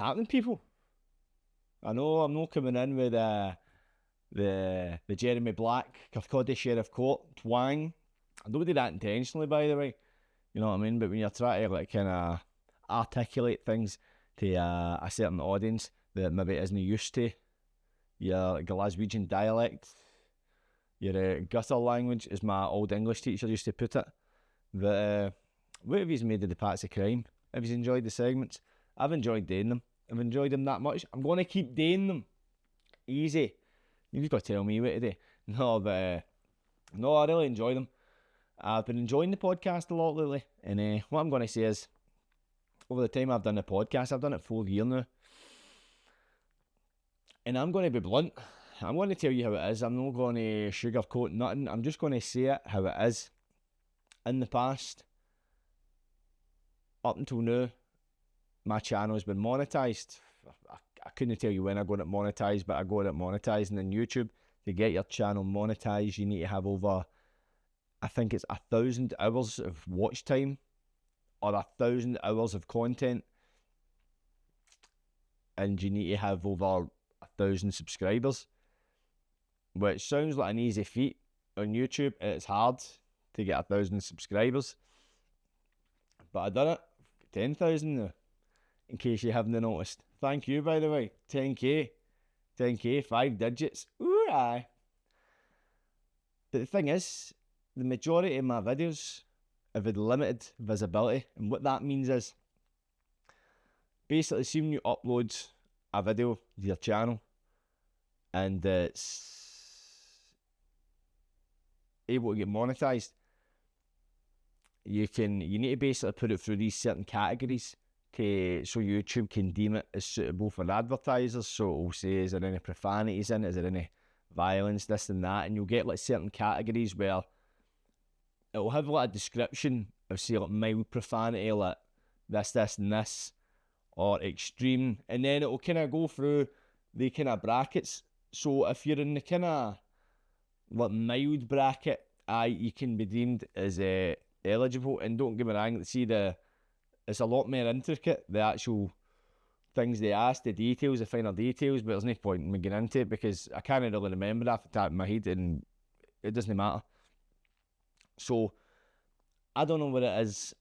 happening, people? I know I'm not coming in with the Jeremy Black, Kirkcaldy Sheriff Court twang. I don't do that intentionally, by the way. You know what I mean? But when you're trying to like kind of articulate things to a certain audience that maybe isn't used to your Glaswegian dialect, your gutter language, as my old English teacher used to put it. But what have you made of the Pats of Crime? Have you enjoyed the segments? I've enjoyed doing them. I've enjoyed them that much. I'm going to keep doing them. Easy. You've got to tell me what to do. No, but no, I really enjoy them. I've been enjoying the podcast a lot lately. And what I'm going to say is, over the time I've done the podcast, I've done it 4 years now. And I'm going to be blunt. I'm going to tell you how it is. I'm not going to sugarcoat nothing. I'm just going to say it how it is. In the past, up until now, my channel has been monetized. I couldn't tell you when I got it monetized, but I got it monetized. And on YouTube, to get your channel monetized, you need to have over, I think it's 1,000 hours of watch time or 1,000 hours of content. And you need to have over 1,000 subscribers, which sounds like an easy feat on YouTube. It's hard to get 1,000 subscribers, but I done it. 10,000 now, in case you haven't noticed. Thank you, by the way. 10k, 5 digits. Ooh, aye. But the thing is, the majority of my videos have had limited visibility, and what that means is, basically, see when you upload a video to your channel, and it's able to get monetized, you need to basically put it through these certain categories so YouTube can deem it as suitable for advertisers. So it will say, is there any profanities in it? Is there any violence, this and that? And you'll get like certain categories where it will have like a description of, say, like mild profanity, like this and this, or extreme, and then it will kind of go through the kind of brackets. So if you're in the kind of like mild bracket, you can be deemed as eligible. And don't get me wrong, it's a lot more intricate, the actual things they ask, the details, the finer details, but there's no point in me getting into it because I can't really remember that off the top of my head, and it doesn't matter. So I don't know what it is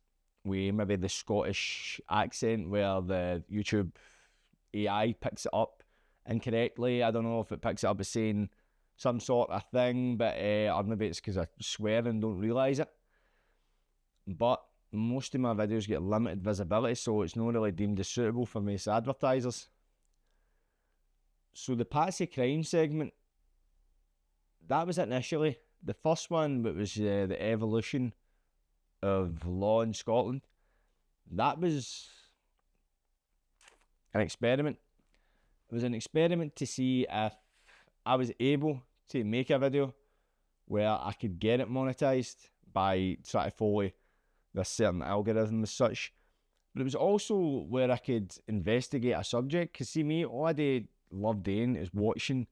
with maybe the Scottish accent where the YouTube AI picks it up incorrectly. I don't know if it picks it up as saying some sort of thing, but or maybe it's because I swear and don't realise it. But most of my videos get limited visibility, so it's not really deemed as suitable for most advertisers. So the Patsy Crime segment, that was initially the first one, but was the evolution of law in Scotland. That was an experiment. It was an experiment to see if I was able to make a video where I could get it monetized by trying to follow this certain algorithm as such. But it was also where I could investigate a subject, because see me, all I love doing is watching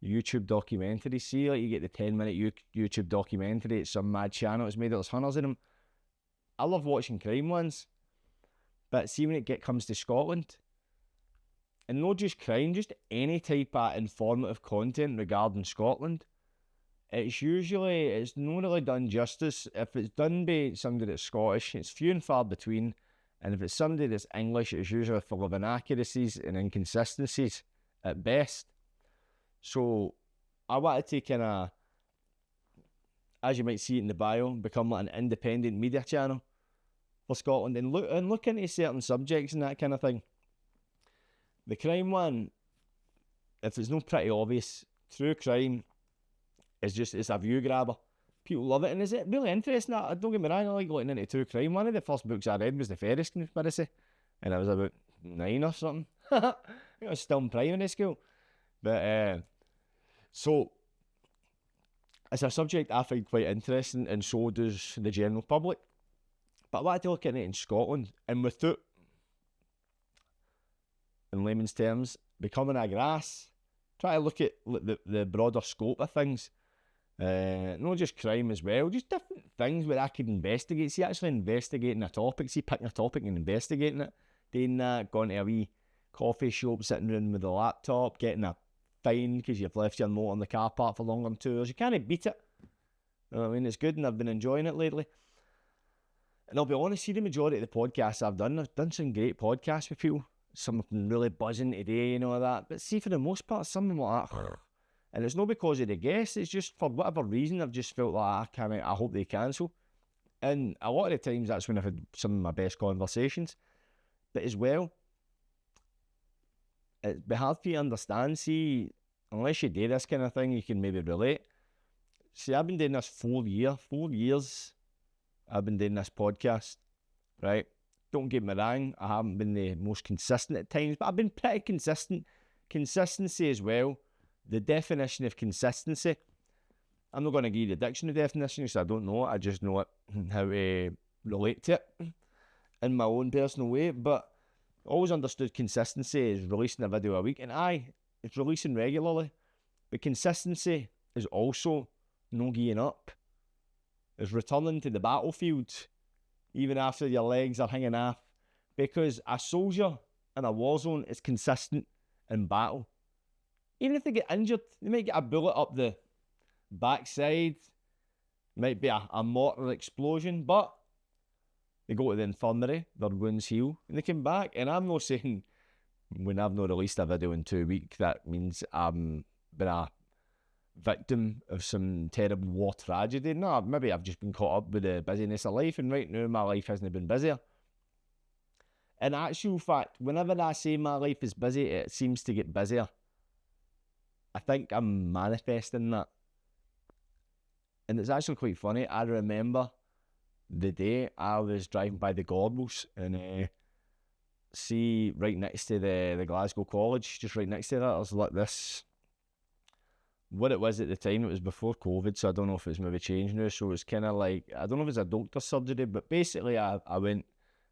YouTube documentaries. See, like you get the 10-minute YouTube documentary, it's some mad channel, it's made there's hundreds of them. I love watching crime ones, but see when it comes to Scotland, and not just crime, just any type of informative content regarding Scotland, it's not really done justice. If it's done by somebody that's Scottish, it's few and far between, and if it's somebody that's English, it's usually full of inaccuracies and inconsistencies at best. So I wanted to kind of, as you might see it in the bio, become like an independent media channel for Scotland and look into certain subjects and that kind of thing. The crime one, if it's not pretty obvious, true crime it's a view grabber. People love it, and is it really interesting? Don't get me wrong, I like looking into true crime. One of the first books I read was The Ferris Conspiracy, and I was about 9 or something. I was still in primary school. But so it's a subject I find quite interesting, and so does the general public. But I wanted to look at it in Scotland, and without, in layman's terms, becoming a grass, try to look at the broader scope of things. Not just crime as well, just different things where I could investigate. See, actually investigating a topic, see picking a topic and investigating it, doing that, going to coffee shop, sitting around with the laptop, getting a fine because you've left your note on the car park for longer tours. You can't beat it. You know what I mean? It's good, and I've been enjoying it lately. And I'll be honest, see, the majority of the podcasts I've done some great podcasts with people. Some have been really buzzing today and all that. But see, for the most part, some of them like that. And it's not because of the guests, it's just for whatever reason, I've just felt like I hope they cancel. And a lot of the times, that's when I've had some of my best conversations. But as well, it'd be hard for you to understand. See, unless you do this kind of thing, you can maybe relate. See, I've been doing this 4 years. I've been doing this podcast, right? Don't get me wrong, I haven't been the most consistent at times, but I've been pretty consistent. Consistency as well. The definition of consistency, I'm not going to give you the dictionary definition because I don't know it. I just know it, how to relate to it in my own personal way. But I always understood consistency is releasing a video a week. And it's releasing regularly. But consistency is also no giving up. It's returning to the battlefield even after your legs are hanging off. Because a soldier in a war zone is consistent in battle. Even if they get injured, they might get a bullet up the backside, might be a mortar explosion, but they go to the infirmary, their wounds heal, and they come back. And I'm not saying when I've not released a video in 2 weeks, that means I'm been a victim of some terrible war tragedy. No, maybe I've just been caught up with the busyness of life, and right now my life hasn't been busier. In actual fact, whenever I say my life is busy, it seems to get busier. I think I'm manifesting that. And it's actually quite funny. I remember the day I was driving by the Gorbals and see right next to the Glasgow College, just right next to that, there's like this. What it was at the time, it was before COVID, so I don't know if it's maybe changed now. So it's kind of like, I don't know if it's a doctor's surgery, but basically I went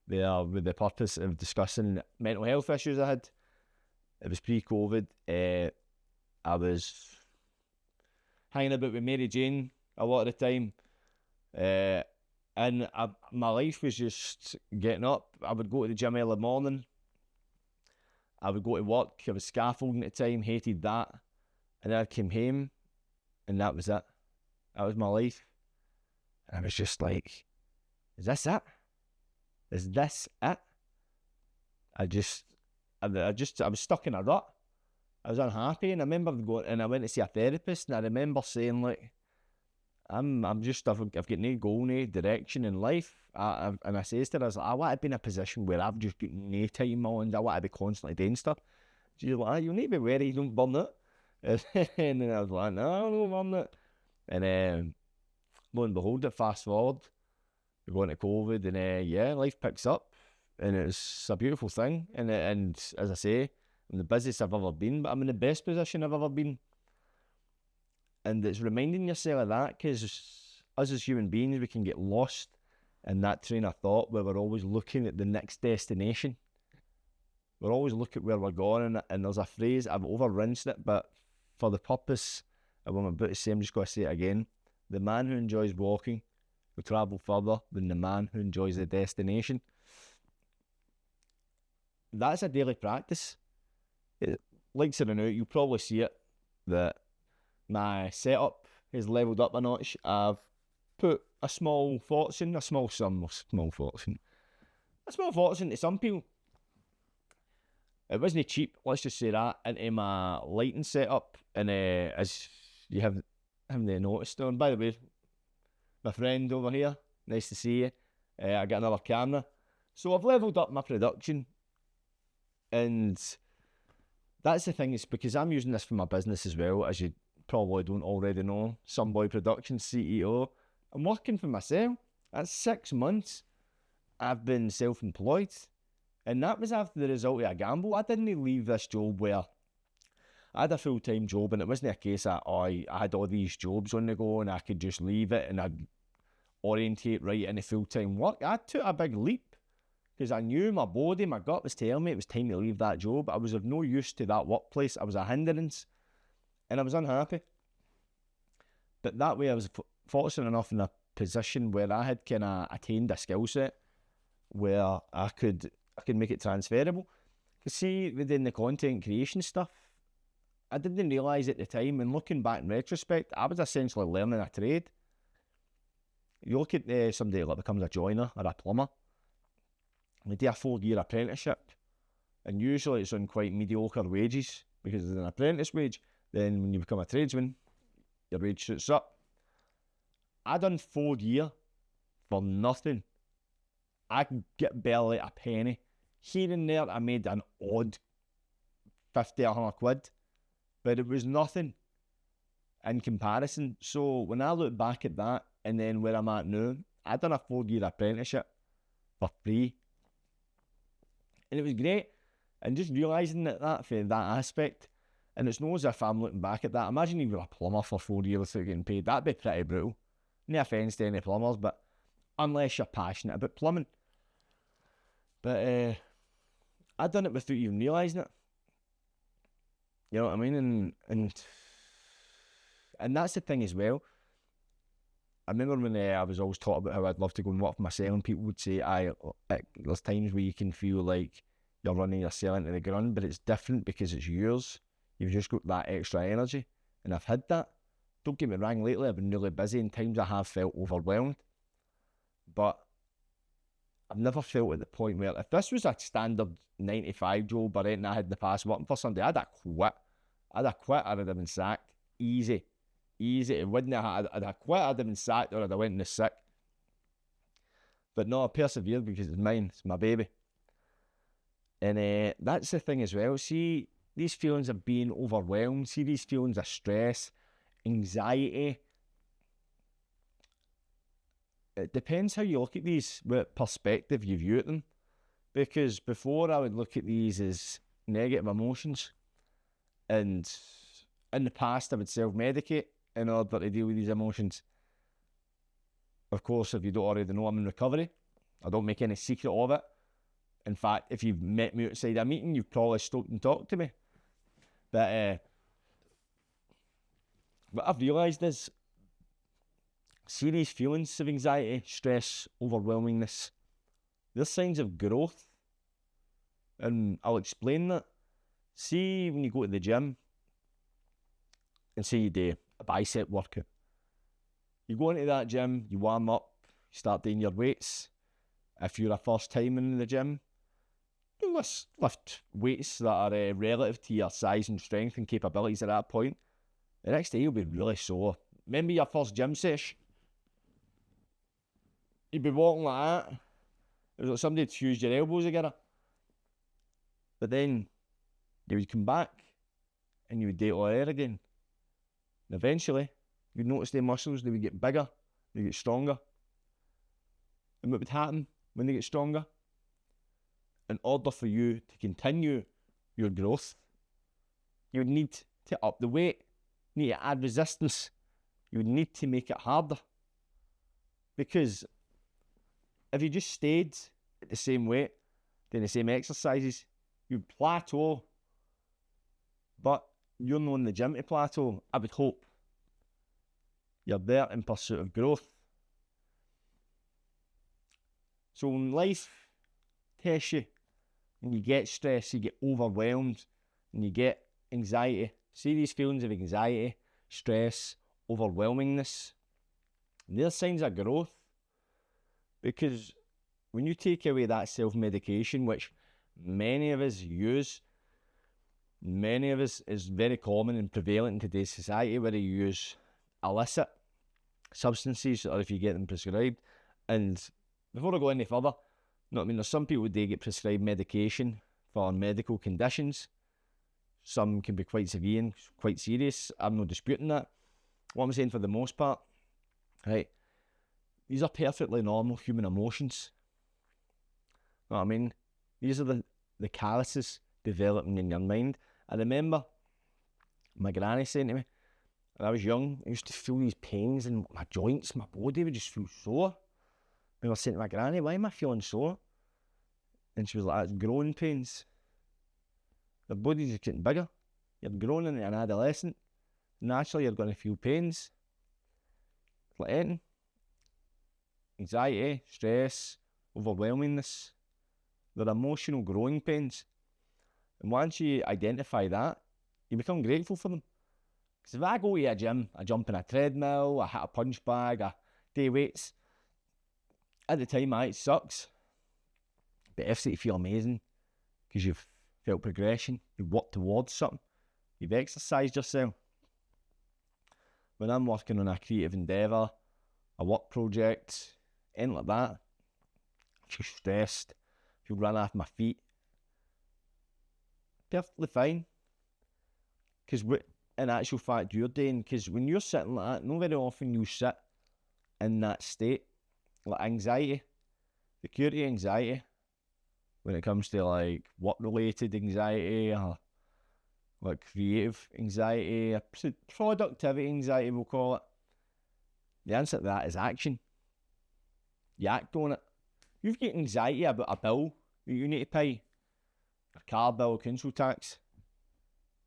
there with the purpose of discussing mental health issues I had. It was pre-COVID. I was hanging about with Mary Jane a lot of the time, and my life was just getting up. I would go to the gym early morning, I would go to work, I was scaffolding at the time, hated that, and then I came home, and that was it. That was my life. And I was just like, is this it? Is this it? I was stuck in a rut. I was unhappy, and I remember going, and I went to see a therapist, and I remember saying, like, I've got no goal, no direction in life. And I says to her, I was like, I want to be in a position where I've just got no time in my hands. I want to be constantly doing stuff. She's like, you need to be wary you don't burn it. And then I was like, no, I don't burn it. And lo and behold, it fast forward, we're going to COVID, and life picks up, and it's a beautiful thing. And as I say, I'm the busiest I've ever been, but I'm in the best position I've ever been. And it's reminding yourself of that, because us as human beings, we can get lost in that train of thought where we're always looking at the next destination. We're always looking at where we're going, and there's a phrase, I've over-rinsed it, but for the purpose of what I'm about to say, I'm just going to say it again. The man who enjoys walking will travel further than the man who enjoys the destination. That's a daily practice. Like it or not, you'll probably see it, that my setup has levelled up a notch. I've put a small fortune to some people. It wasn't cheap, let's just say that, into my lighting setup. And as you haven't noticed, and by the way, my friend over here, nice to see you. I got another camera. So I've levelled up my production. And that's the thing, is because I'm using this for my business as well, as you probably don't already know, Sunboy Productions CEO. I'm working for myself. That's 6 months I've been self-employed. And that was after the result of a gamble. I didn't leave this job where I had a full-time job, and it wasn't a case that I had all these jobs on the go and I could just leave it and I'd orientate right into full-time work. I took a big leap because I knew my body, my gut was telling me it was time to leave that job. I was of no use to that workplace. I was a hindrance and I was unhappy. But that way I was fortunate enough in a position where I had kind of attained a skill set where I could make it transferable. See, within the content creation stuff, I didn't realise at the time, and looking back in retrospect, I was essentially learning a trade. You look at somebody that becomes a joiner or a plumber, they do a 4-year apprenticeship, and usually it's on quite mediocre wages, because it's an apprentice wage. Then when you become a tradesman, your wage shoots up. I done 4 year for nothing. I could get barely a penny. Here and there, I made an odd 50 or 100 quid, but it was nothing in comparison. So when I look back at that, and then where I'm at now, I done a 4-year apprenticeship for free, and it was great. And just realising that for that aspect, and it's not as if I'm looking back at that. Imagine you were a plumber for 4 years without getting paid. That'd be pretty brutal. No offence to any plumbers, but unless you're passionate about plumbing. But I done it without even realising it. You know what I mean? And that's the thing as well. I remember when I was always taught about how I'd love to go and work for myself, and people would say, there's times where you can feel like you're running yourself into the ground, but it's different because it's yours. You've just got that extra energy, and I've had that. Don't get me wrong, lately I've been really busy, and times I have felt overwhelmed, but I've never felt at the point where, if this was a standard 9-to-5 job or anything I had in the past working for somebody, I'd have quit. I'd have been sacked. Easy. It wouldn't have, I'd have quit, I'd have been sacked, or I'd have went in the sick. But no, I persevered because it's mine, it's my baby. And that's the thing as well. See, these feelings of being overwhelmed, see these feelings of stress, anxiety. It depends how you look at these, what perspective you view at them. Because before I would look at these as negative emotions, and in the past I would self-medicate in order to deal with these emotions. Of course, if you don't already know, I'm in recovery. I don't make any secret of it. In fact, if you've met me outside a meeting, you've probably stopped and talked to me. But what I've realised is, serious feelings of anxiety, stress, overwhelmingness, they're signs of growth. And I'll explain that. See, when you go to the gym, and say you do a bicep workout, you go into that gym, you warm up, you start doing your weights. If you're a first timer in the gym, you lift weights that are relative to your size and strength and capabilities at that point. The next day you'll be really sore. Remember your first gym sesh? You'd be walking like that. It was like somebody had fused your elbows together. But then you would come back and you would do it all there again. And eventually, you'd notice their muscles, they would get bigger, they would get stronger. And what would happen when they get stronger? In order for you to continue your growth, you would need to up the weight, need to add resistance. You would need to make it harder. Because if you just stayed at the same weight, doing the same exercises, you'd plateau. But you're not in the gym to plateau, I would hope. You're there in pursuit of growth. So when life tests you, and you get stressed, you get overwhelmed, and you get anxiety, see these feelings of anxiety, stress, overwhelmingness, they're signs of growth. Because when you take away that self-medication, which many of us use, many of us is very common and prevalent in today's society, whether you use illicit substances or if you get them prescribed. And before I go any further, there's some people they get prescribed medication for medical conditions. Some can be quite severe and quite serious. I'm not disputing that. What I'm saying, for the most part, right, these are perfectly normal human emotions. You know what I mean? These are the calluses developing in your mind. I remember my granny saying to me, when I was young, I used to feel these pains in my joints, my body would just feel sore. I was saying to my granny, why am I feeling sore? And she was like, it's growing pains. The body's just getting bigger. You're growing into an adolescent. Naturally, you're going to feel pains. It's like anything. Anxiety, stress, overwhelmingness. They're emotional growing pains. And once you identify that, you become grateful for them. Because if I go to a gym, I jump in a treadmill, I hit a punch bag, I do weights, at the time, it sucks. But if you feel amazing because you've felt progression, you've worked towards something, you've exercised yourself. When I'm working on a creative endeavour, a work project, anything like that, I feel stressed, I feel run off my feet. Perfectly fine. Because what in actual fact you're doing, because when you're sitting like that, not very often you sit in that state, like anxiety, the cure to anxiety, when it comes to like work-related anxiety or like creative anxiety, productivity anxiety we'll call it, the answer to that is action. You act on it. You've got anxiety about a bill that you need to pay, a car bill, council tax.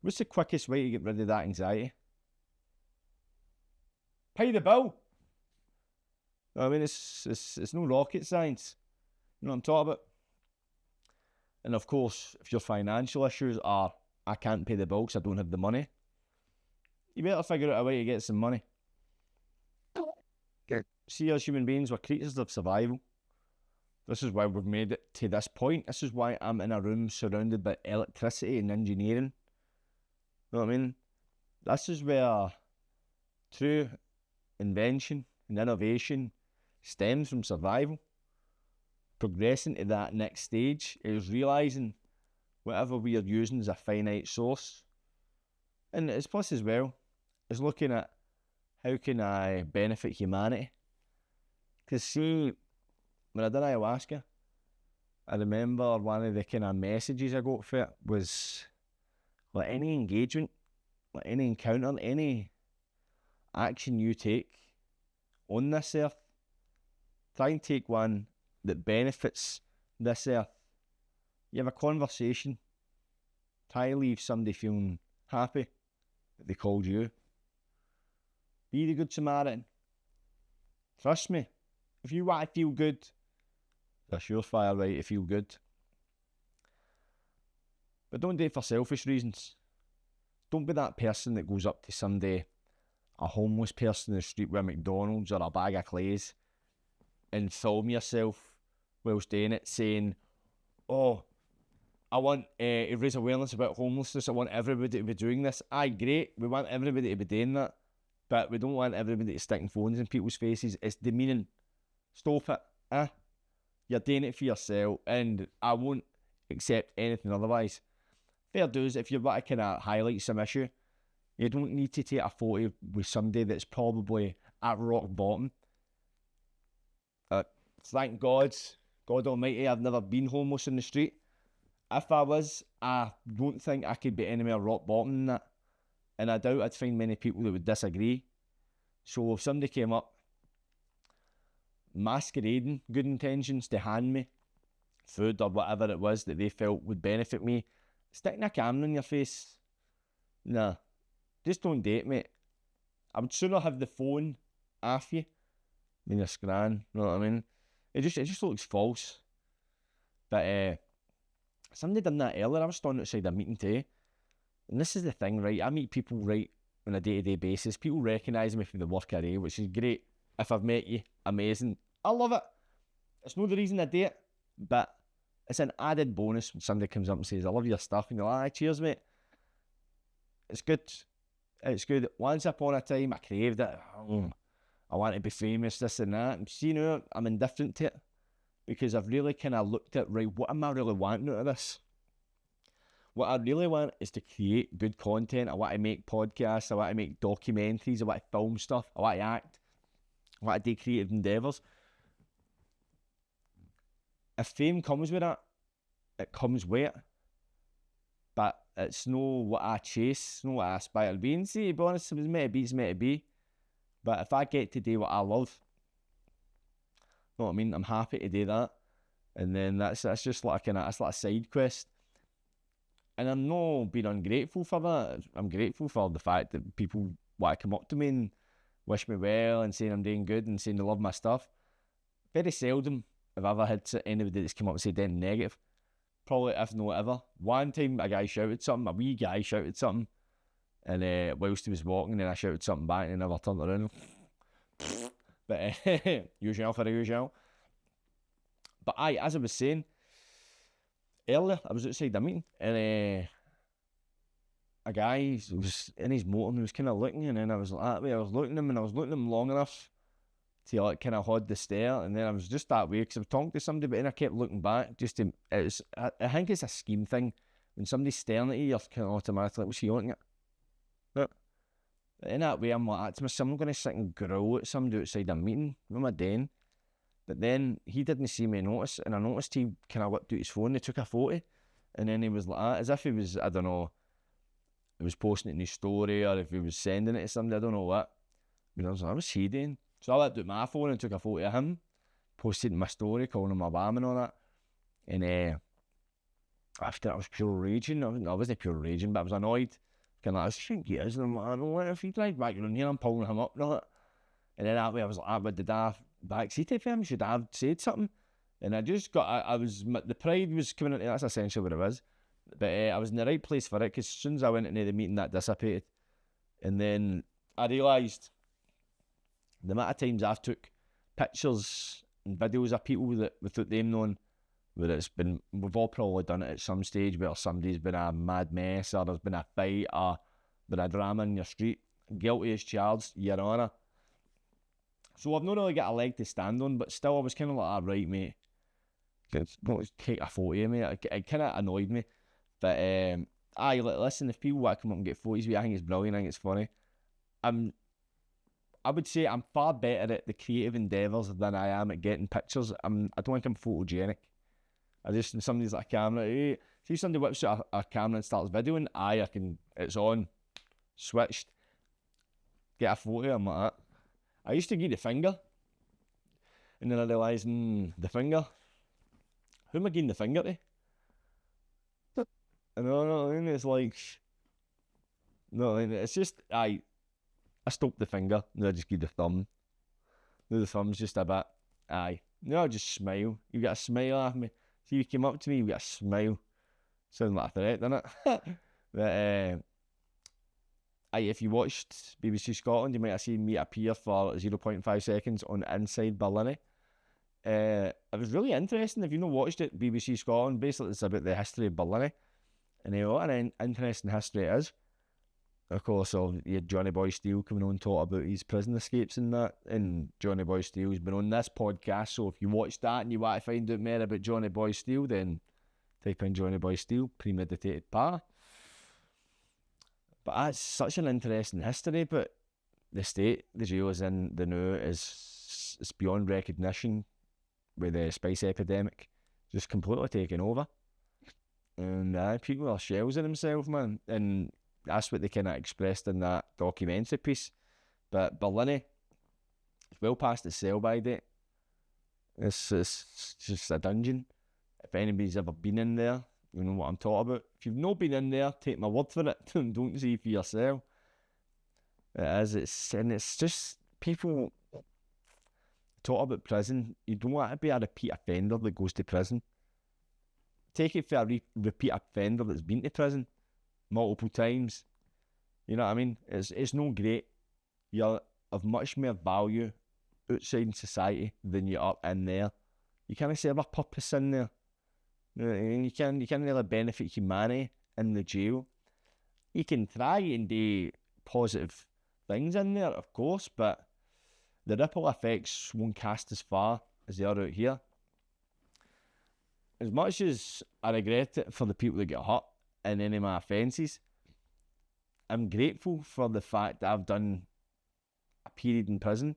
What's the quickest way to get rid of that anxiety? Pay the bill. I mean, it's no rocket science. You know what I'm talking about? And of course, if your financial issues are, I can't pay the bill because I don't have the money, you better figure out a way to get some money. See, as human beings, we're creatures of survival. This is why we've made it to this point. This is why I'm in a room surrounded by electricity and engineering. You know what I mean? This is where true invention and innovation stems from survival. Progressing to that next stage is realising whatever we are using is a finite source. And it's plus as well, is looking at how can I benefit humanity. Because see, when I did ayahuasca, I remember one of the kind of messages I got for it was like any engagement, like any encounter, any action you take on this earth, try and take one that benefits this earth. You have a conversation, try to leave somebody feeling happy that they called you. Be the good Samaritan. Trust me, if you want to feel good, that's your fire right to feel good. But don't do it for selfish reasons. Don't be that person that goes up to somebody, a homeless person in the street with a McDonald's or a bag of clays, and film yourself whilst doing it, saying, oh, I want to raise awareness about homelessness. I want everybody to be doing this. Aye, great. We want everybody to be doing that. But we don't want everybody to sticking phones in people's faces. It's demeaning. Stop it. You're doing it for yourself, and I won't accept anything otherwise. Fair dues, if you want to kind of highlight some issue, you don't need to take a photo with somebody that's probably at rock bottom. Thank God Almighty, I've never been homeless in the street. If I was, I don't think I could be anywhere rock bottom than that. And I doubt I'd find many people that would disagree. So if somebody came up masquerading good intentions to hand me food or whatever it was that they felt would benefit me, sticking a camera in your face, nah, just don't date, mate. I would sooner have the phone off you than your scran, you know what I mean? It just looks false. But somebody done that earlier. I was standing outside a meeting today, and this is the thing, right? I meet people, right, on a day-to-day basis. People recognise me for the work I do, which is great. If I've met you, amazing. I love it. It's not the reason I do it, but it's an added bonus when somebody comes up and says, I love your stuff, and you're like, cheers, mate. It's good. It's good. Once upon a time, I craved it. I want to be famous, this and that. And see, now, I'm indifferent to it because I've really kind of looked at, right, what am I really wanting out of this? What I really want is to create good content. I want to make podcasts. I want to make documentaries. I want to film stuff. I want to act. I want to do creative endeavours. If fame comes with that, it comes with it. But it's no what I chase, it's no what I aspire to be. And see, to be honest, if it's meant to be, it's meant to be. But if I get to do what I love, you know what I mean? I'm happy to do that. And then that's just like that's like a side quest. And I'm not being ungrateful for that. I'm grateful for the fact that people want to come up to me and wish me well and saying I'm doing good and saying they love my stuff. Very seldom have I ever had anybody that's come up and said anything negative. probably, if not ever. One time a wee guy shouted something, and whilst he was walking, and I shouted something back, and he never turned around. But usual for the usual. But as I was saying earlier, I was outside a meeting, and a guy was in his motor and he was kind of looking, and then I was like that way. I was looking at him, and I was looking at him long enough to like kind of hold the stare, and then I was just that way because I was talking to somebody, but then I kept looking back. I think it's a scheme thing. When somebody's staring at you, you're kind of automatically like, what's he looking at? But in that way, I'm like, to myself, I'm going to sit and growl at somebody outside a meeting. What am I doing? But then he didn't see me notice, and I noticed he kind of whipped out his phone. He took a photo, and then he was like that, as if he was, I don't know, he was posting it in his story, or if he was sending it to somebody, I don't know what. But I was like, what's he doing? So I whipped out my phone and took a photo of him, posted in my story, calling him a bam and all that. And after I was pure raging. I wasn't pure raging, but I was annoyed. Kind of like, I think he is. And I'm like, I don't know, if he drives back around here, I'm pulling him up. And then that way I was like, but did I backseat it for him? Should I have said something? And I just got, the pride was coming into, that's essentially what it was. But I was in the right place for it, because as soon as I went into the meeting, that dissipated. And then I realised the amount of times I've took pictures and videos of people that without them knowing, where we've all probably done it at some stage, where somebody's been a mad mess, or there's been a fight, or been a drama in your street. Guilty as charged, Your Honour. So I've not really got a leg to stand on, but still I was kind of like, right, mate, don't take a photo of me. It kind of annoyed me. But listen, if people want to come up and get photos of me, I think it's brilliant, I think it's funny. I would say I'm far better at the creative endeavours than I am at getting pictures. I don't think I'm photogenic. When somebody's like a camera, hey, see somebody whips out a camera and starts videoing, it's on, switched, get a photo, I'm like that. I used to give the finger, and then I realised, the finger, who am I giving the finger to? I know, it's like, no, it's just, I stop the finger, and I just give the thumb. The thumb's just a bit, I just smile. You got a smile at me. See, you came up to me, you got a smile. Sounds like a threat, doesn't it? But, if you watched BBC Scotland, you might have seen me appear for 0.5 seconds on Inside Berlin. It was really interesting. If you've not watched it, BBC Scotland, basically it's about the history of Berlin. And what an interesting history it is. Of course, you had Johnny Boy Steele coming on and talk about his prison escapes and that. And Johnny Boy Steele's been on this podcast, so if you watch that and you want to find out more about Johnny Boy Steele, then type in Johnny Boy Steele, premeditated par. But that's such an interesting history. But the state the jail is in the now is beyond recognition, with the spice epidemic just completely taking over. And people are shells of themselves, man. And that's what they kind of expressed in that documentary piece. But Berlin is well past its sell-by date. It's just a dungeon. If anybody's ever been in there, you know what I'm talking about. If you've not been in there, take my word for it. Don't see for yourself. It's just people talk about prison. You don't want to be a repeat offender that goes to prison. Take it for a repeat offender that's been to prison multiple times. You know what I mean? It's no great. You're of much more value outside in society than you are in there. You can't serve a purpose in there. You can't really benefit humanity in the jail. You can try and do positive things in there, of course, but the ripple effects won't cast as far as they are out here. As much as I regret it for the people that get hurt in any of my offences, I'm grateful for the fact that I've done a period in prison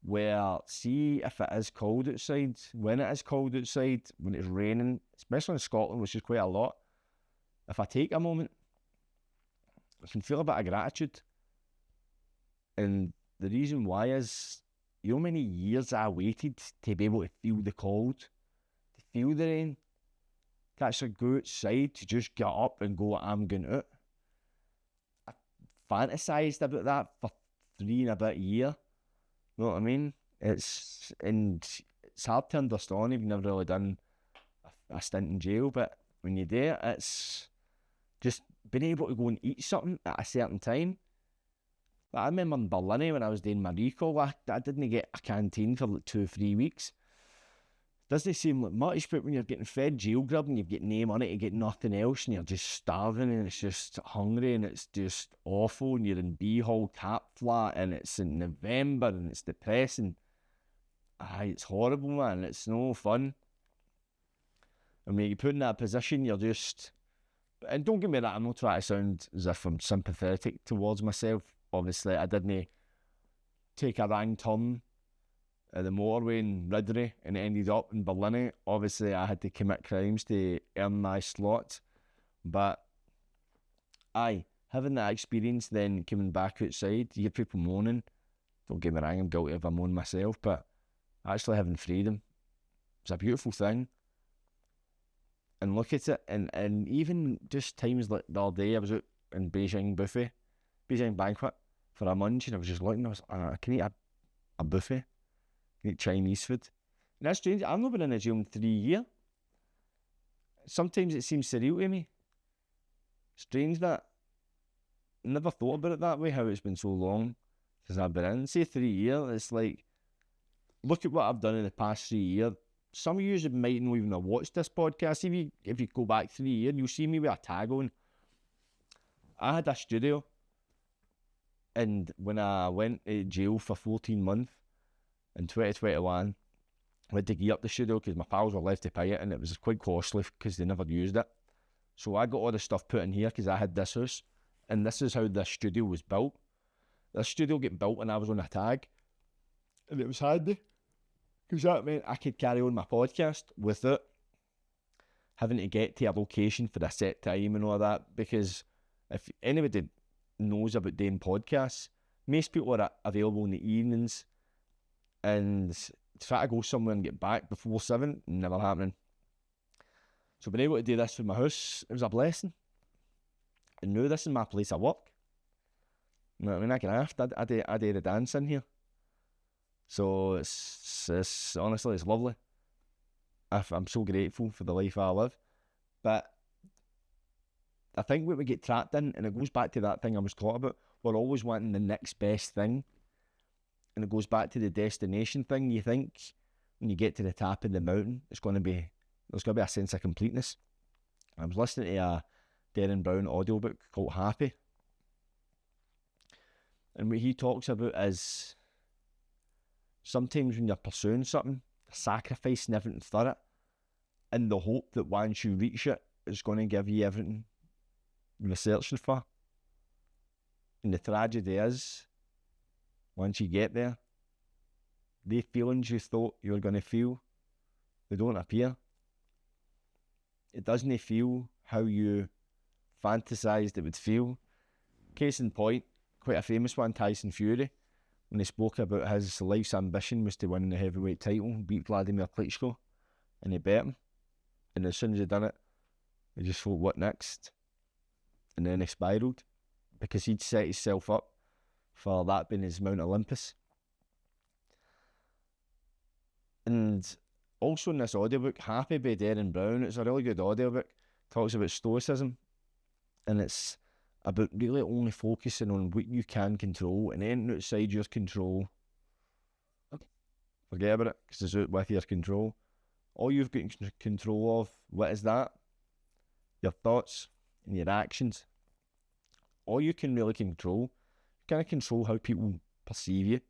where, see, if it is cold outside, when it is cold outside, when it's raining, especially in Scotland, which is quite a lot, if I take a moment, I can feel a bit of gratitude. And the reason why is, you know how many years I waited to be able to feel the cold, to feel the rain, to actually go outside, to just get up and go, I'm going out. I fantasised about that for 3 and a bit years. You know what I mean? It's hard to understand if you've never really done a stint in jail, but when you do it, it's just being able to go and eat something at a certain time. Like, I remember in Berlin when I was doing my recall, I didn't get a canteen for like 2-3 weeks. Doesn't seem like much, but when you're getting fed jail grub and you've got no money to get nothing else and you're just starving and it's just hungry and it's just awful and you're in B-Hall Cap Flat and it's in November and it's depressing. It's horrible, man. It's no fun. I mean, you put in that position, you're just... And don't get me wrong, I'm not trying to sound as if I'm sympathetic towards myself. Obviously, I didn't take a wrong turn at the motorway in Ridley and it ended up in Berlin. Obviously, I had to commit crimes to earn my slot. But, having that experience, then coming back outside, you hear people moaning. Don't get me wrong, I'm guilty if I moan myself, but actually having freedom, it's a beautiful thing. And look at it, and even just times like the other day, I was out in Beijing banquet for a munch, and I was just looking, I was like, I can eat a buffet, I can eat Chinese food. And that's strange, I've not been in a gym in 3 years. Sometimes it seems surreal to me. Strange that. I never thought about it that way, how it's been so long since I've been in. Say 3 years, it's like, look at what I've done in the past 3 years. Some of you might not even have watched this podcast. If you go back 3 years, you'll see me with a tag on. I had a studio, and when I went to jail for 14 months in 2021, I had to gear up the studio because my pals were left to pay it, and it was quite costly because they never used it. So I got all the stuff put in here because I had this house, and this is how this studio was built. This studio got built when I was on a tag, and it was handy. Because that meant I could carry on my podcast without having to get to a location for a set time and all that. Because if anybody knows about doing podcasts, most people are available in the evenings, and to try to go somewhere and get back before 7, never happening. So being able to do this from my house, it was a blessing. And now this is my place of work. You know what I mean? I can aft. I do the dance in here. So it's honestly, it's lovely. I'm so grateful for the life I live. But I think what we get trapped in, and it goes back to that thing I was talking about, we're always wanting the next best thing. And it goes back to the destination thing. You think when you get to the top of the mountain, there's going to be a sense of completeness. I was listening to a Darren Brown audiobook called Happy. And what he talks about is sometimes when you're pursuing something, sacrificing everything for it, in the hope that once you reach it, it's going to give you everything you're searching for. And the tragedy is, once you get there, the feelings you thought you were going to feel, they don't appear. It doesn't feel how you fantasized it would feel. Case in point, quite a famous one, Tyson Fury, when he spoke about his life's ambition was to win the heavyweight title, beat Vladimir Klitschko, and he bet him. And as soon as he done it, he just thought, what next? And then he spiralled, because he'd set himself up for that being his Mount Olympus. And also in this audiobook, Happy by Darren Brown, it's a really good audiobook, talks about stoicism, and it's about really only focusing on what you can control, and anything outside your control, forget about it, because it's out with your control. All you've got control of, what is that? Your thoughts and your actions. All you can really control, you can't control how people perceive you. You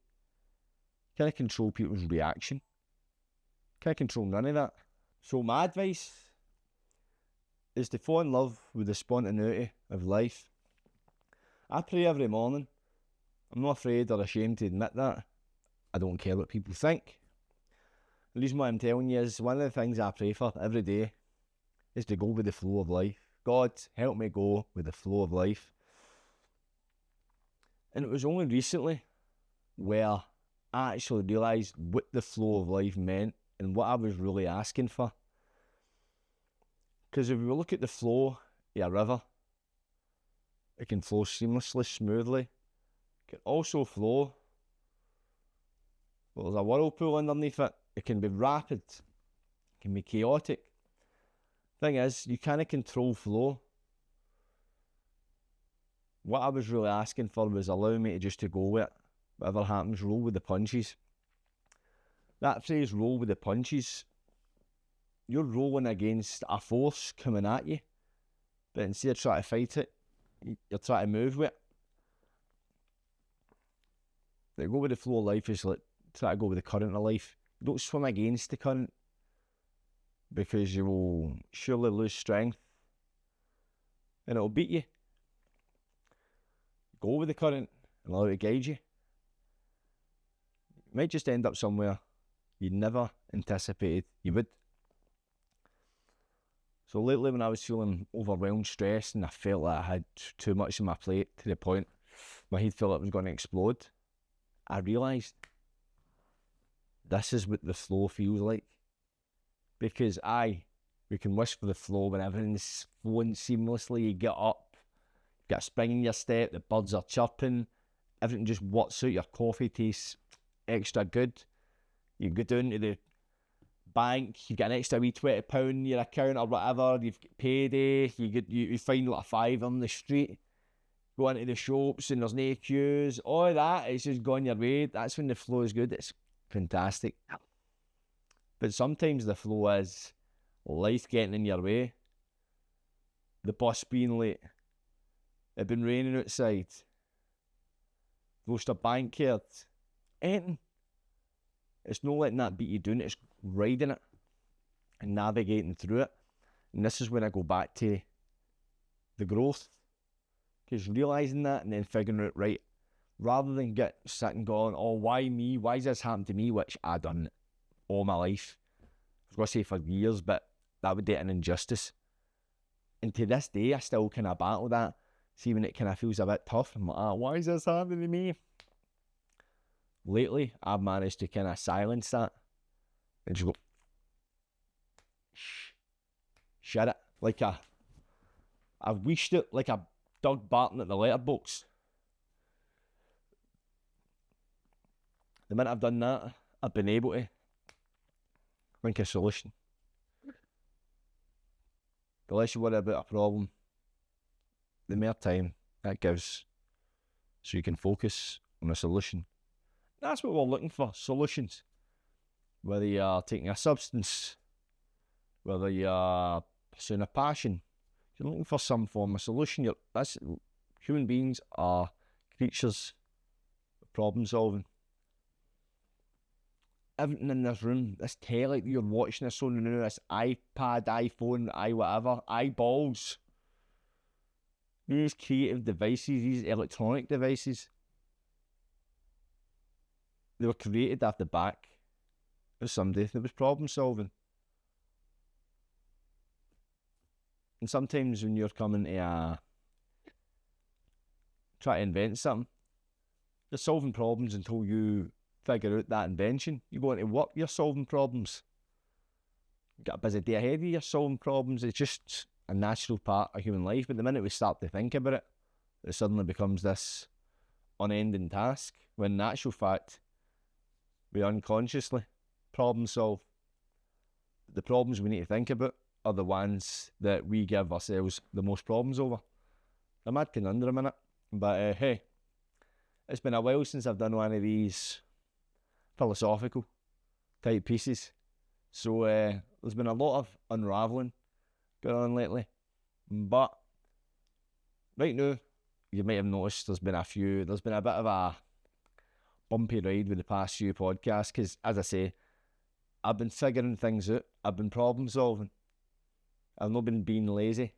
can't control people's reaction. You can't control none of that. So my advice is to fall in love with the spontaneity of life. I pray every morning. I'm not afraid or ashamed to admit that. I don't care what people think. The reason why I'm telling you is one of the things I pray for every day is to go with the flow of life. God, help me go with the flow of life. And it was only recently where I actually realised what the flow of life meant and what I was really asking for. Because if we look at the flow of a river, it can flow seamlessly, smoothly. It can also flow, well, there's a whirlpool underneath it. It can be rapid, it can be chaotic. Thing is, you can't control flow. What I was really asking for was allow me to just to go with it. Whatever happens, roll with the punches. That phrase, roll with the punches, you're rolling against a force coming at you, but instead of trying to fight it, you're trying to move with it. Like, go with the flow of life is like try to go with the current of life. Don't swim against the current, because you will surely lose strength and it'll beat you. Go with the current and allow it to guide you. You might just end up somewhere you never anticipated you would. So lately, when I was feeling overwhelmed, stressed, and I felt like I had too much on my plate to the point my head felt like it was going to explode, I realised this is what the flow feels like. Because we can wish for the flow when everything's flowing seamlessly. You get up, you got a spring in your step, the birds are chirping, everything just works out, your coffee tastes extra good. You go down to the bank, you get an extra wee £20 in your account or whatever, you've got payday, you find like a fiver on the street, go into the shops and there's no queues, all that, it's just going your way. That's when the flow is good, it's fantastic. But sometimes the flow is life getting in your way, the bus being late, it been raining outside, lost a bank card, anything. It's not letting that beat you down, it's riding it and navigating through it. And this is when I go back to the growth, because realising that and then figuring out, right, rather than sitting going, oh, why me, why has this happened to me, which I've done all my life, I was going to say for years, but that would be an injustice. And to this day, I still kind of battle that. See, when it kind of feels a bit tough, I'm like, why is this happening to me? Lately, I've managed to kind of silence that and just go, shut it. Like I've wished it like a dog barking at the letterbox. The minute I've done that, I've been able to think of a solution. The less you worry about a problem, the more time that gives so you can focus on a solution. That's what we're looking for, solutions. Whether you're taking a substance, whether you're pursuing a passion, you're looking for some form of solution. Human beings are creatures of problem solving. Everything in this room, this telly that you're watching this on now, this iPad, iPhone, whatever, eyeballs, these creative devices, these electronic devices, they were created off the back of somebody that was problem solving. And sometimes when you're coming to try to invent something, you're solving problems until you figure out that invention. You go into work, you're solving problems. You've got a busy day ahead of you, you're solving problems. It's just a natural part of human life. But the minute we start to think about it, it suddenly becomes this unending task, when in actual fact, we unconsciously problem solve. The problems we need to think about are the ones that we give ourselves the most problems over. A mad conundrum, innit? But hey, it's been a while since I've done one of these philosophical type pieces. So there's been a lot of unravelling going on lately. But right now, you might have noticed there's been a bit of a bumpy ride with the past few podcasts, because as I say, I've been figuring things out, I've been problem solving, I've not been being lazy.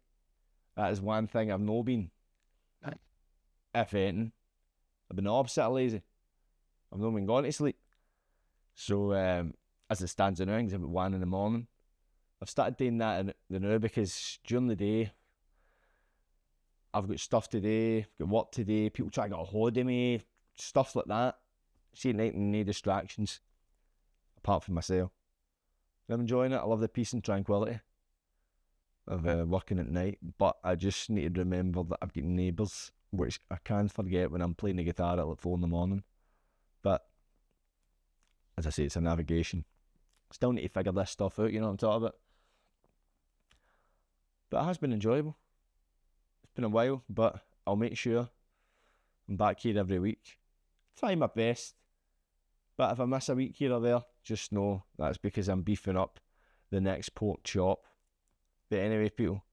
That is one thing I've not been. If anything, I've been the opposite of lazy. I've not been going to sleep. So as it stands now, it's about 1 a.m. I've started doing that now because during the day I've got stuff to do, got work to do, people try to get a hold of me, stuff like that. See at night and no distractions apart from myself. I'm enjoying it. I love the peace and tranquility of working at night, but I just need to remember that I've got neighbours, which I can't forget when I'm playing the guitar at like 4 a.m. But as I say, it's a navigation. Still need to figure this stuff out, you know what I'm talking about? But it has been enjoyable. It's been a while, but I'll make sure I'm back here every week. Try my best. But if I miss a week here or there, just know that's because I'm beefing up the next pork chop. But anyway, people,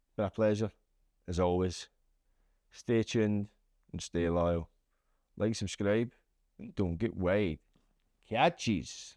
it's been a pleasure, as always. Stay tuned and stay loyal. Like, subscribe, and don't get wide. Catches.